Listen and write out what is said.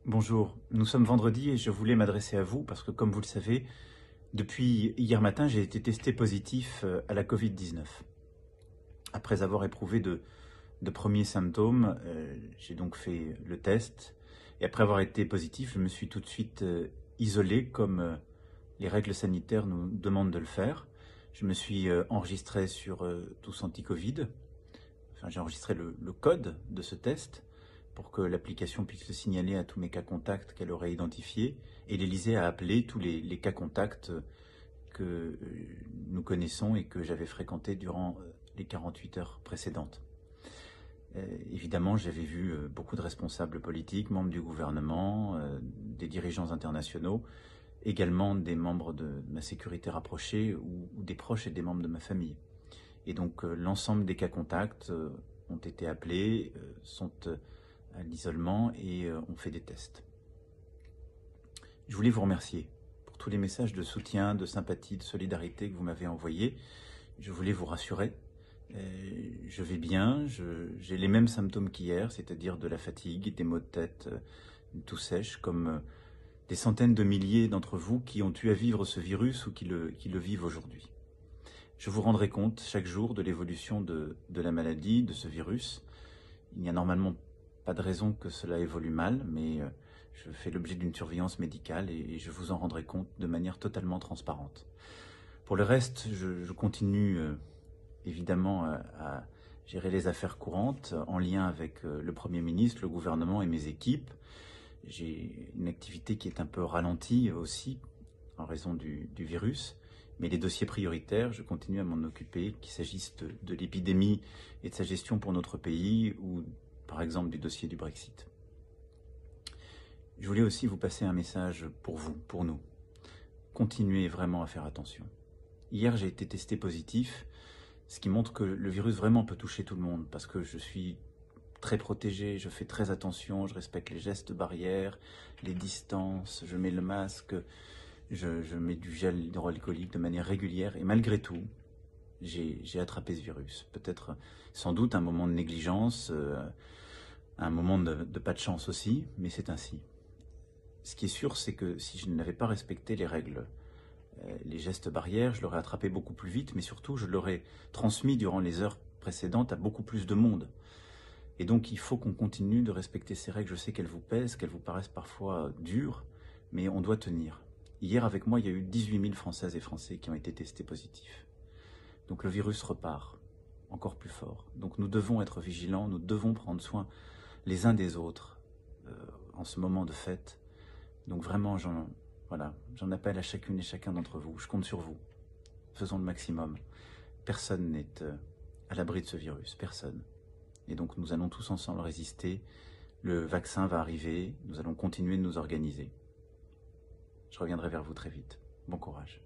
Bonjour, nous sommes vendredi et je voulais m'adresser à vous parce que, comme vous le savez, depuis hier matin, j'ai été testé positif à la Covid-19. Après avoir éprouvé de premiers symptômes, j'ai donc fait le test et après avoir été positif, je me suis tout de suite isolé comme les règles sanitaires nous demandent de le faire. Je me suis enregistré sur Tous Anti-Covid. Enfin, j'ai enregistré le code de ce test pour que l'application puisse le signaler à tous mes cas contacts qu'elle aurait identifiés, et l'Élysée a appelé tous les cas contacts que nous connaissons et que j'avais fréquentés durant les 48 heures précédentes. Évidemment, j'avais vu beaucoup de responsables politiques, membres du gouvernement, des dirigeants internationaux, également des membres de ma sécurité rapprochée ou des proches et des membres de ma famille. Et donc l'ensemble des cas contacts ont été appelés, sont à l'isolement et ont fait des tests. Je voulais vous remercier pour tous les messages de soutien, de sympathie, de solidarité que vous m'avez envoyés. Je voulais vous rassurer. Je vais bien, j'ai les mêmes symptômes qu'hier, c'est-à-dire de la fatigue, des maux de tête, une toux sèche, comme des centaines de milliers d'entre vous qui ont eu à vivre ce virus ou qui le vivent aujourd'hui. Je vous rendrai compte chaque jour de l'évolution de la maladie, de ce virus. Il n'y a normalement pas de raison que cela évolue mal, mais je fais l'objet d'une surveillance médicale et je vous en rendrai compte de manière totalement transparente. Pour le reste, je continue évidemment à gérer les affaires courantes en lien avec le Premier ministre, le gouvernement et mes équipes. J'ai une activité qui est un peu ralentie aussi en raison du virus. Mais les dossiers prioritaires, je continue à m'en occuper, qu'il s'agisse de l'épidémie et de sa gestion pour notre pays, ou par exemple du dossier du Brexit. Je voulais aussi vous passer un message pour vous, pour nous. Continuez vraiment à faire attention. Hier, j'ai été testé positif, ce qui montre que le virus vraiment peut toucher tout le monde, parce que je suis très protégé, je fais très attention, je respecte les gestes barrières, les distances, je mets le masque, je mets du gel hydroalcoolique de manière régulière, et malgré tout, j'ai attrapé ce virus. Peut-être, sans doute, un moment de négligence, un moment de pas de chance aussi, mais c'est ainsi. Ce qui est sûr, c'est que si je n'avais pas respecté les règles, les gestes barrières, je l'aurais attrapé beaucoup plus vite, mais surtout, je l'aurais transmis durant les heures précédentes à beaucoup plus de monde. Et donc, il faut qu'on continue de respecter ces règles. Je sais qu'elles vous pèsent, qu'elles vous paraissent parfois dures, mais on doit tenir. Hier, avec moi, il y a eu 18 000 Françaises et Français qui ont été testés positifs. Donc le virus repart, encore plus fort. Donc nous devons être vigilants, nous devons prendre soin les uns des autres en ce moment de fête. Donc vraiment, j'en appelle à chacune et chacun d'entre vous. Je compte sur vous. Faisons le maximum. Personne n'est à l'abri de ce virus, personne. Et donc nous allons tous ensemble résister. Le vaccin va arriver, nous allons continuer de nous organiser. Je reviendrai vers vous très vite. Bon courage.